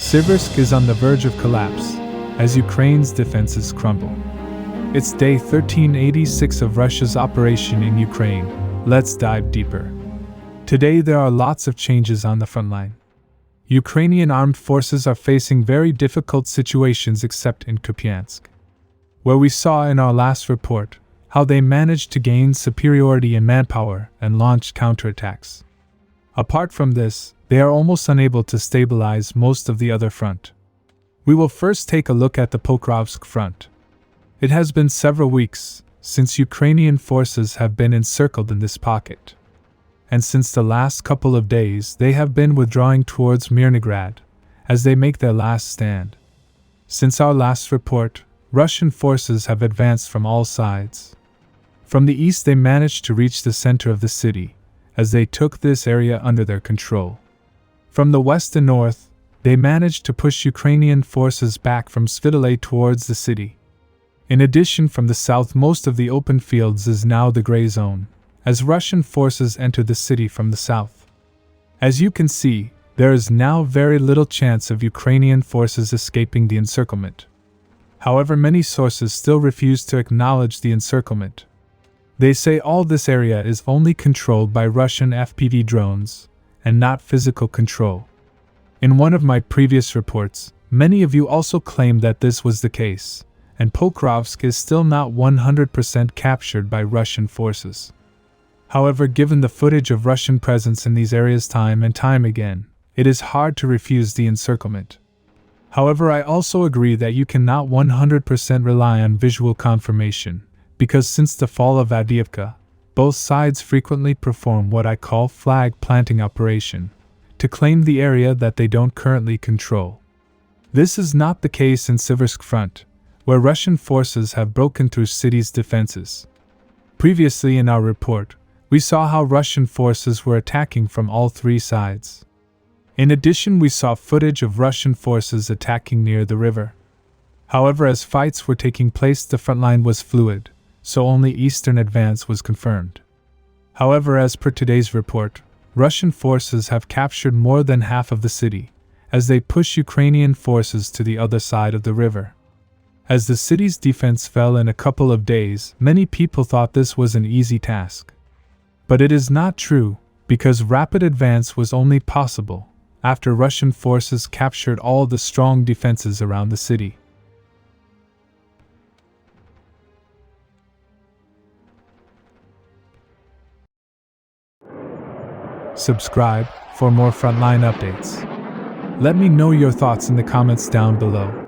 Sivers'k is on the verge of collapse, as Ukraine's defenses crumble. It's day 1386 of Russia's operation in Ukraine. Let's dive deeper. Today there are lots of changes on the front line. Ukrainian armed forces are facing very difficult situations except in Kupiansk, where we saw in our last report how they managed to gain superiority in manpower and launched counterattacks. Apart from this, they are almost unable to stabilize most of the other front. We will first take a look at the Pokrovsk front. It has been several weeks since Ukrainian forces have been encircled in this pocket. And since the last couple of days they have been withdrawing towards Maryinka as they make their last stand. Since our last report, Russian forces have advanced from all sides. From the east they managed to reach the center of the city, as they took this area under their control. From the west and north, they managed to push Ukrainian forces back from Svitole towards the city. In addition, from the south most of the open fields is now the gray zone, as Russian forces enter the city from the south. As you can see, there is now very little chance of Ukrainian forces escaping the encirclement. However, many sources still refuse to acknowledge the encirclement. They say all this area is only controlled by Russian FPV drones, and not physical control. In one of my previous reports, many of you also claimed that this was the case, and Pokrovsk is still not 100% captured by Russian forces. However, given the footage of Russian presence in these areas time and time again, it is hard to refuse the encirclement. However, I also agree that you cannot 100% rely on visual confirmation, because since the fall of Avdiivka, both sides frequently perform what I call flag planting operation, to claim the area that they don't currently control. This is not the case in Sivers'k front, where Russian forces have broken through city's defenses. Previously in our report, we saw how Russian forces were attacking from all three sides. In addition, we saw footage of Russian forces attacking near the river. However, as fights were taking place, the front line was fluid, so only eastern advance was confirmed. However, as per today's report, Russian forces have captured more than half of the city, as they push Ukrainian forces to the other side of the river. As the city's defense fell in a couple of days, many people thought this was an easy task. But it is not true, because rapid advance was only possible after Russian forces captured all the strong defenses around the city. Subscribe for more frontline updates. Let me know your thoughts in the comments down below.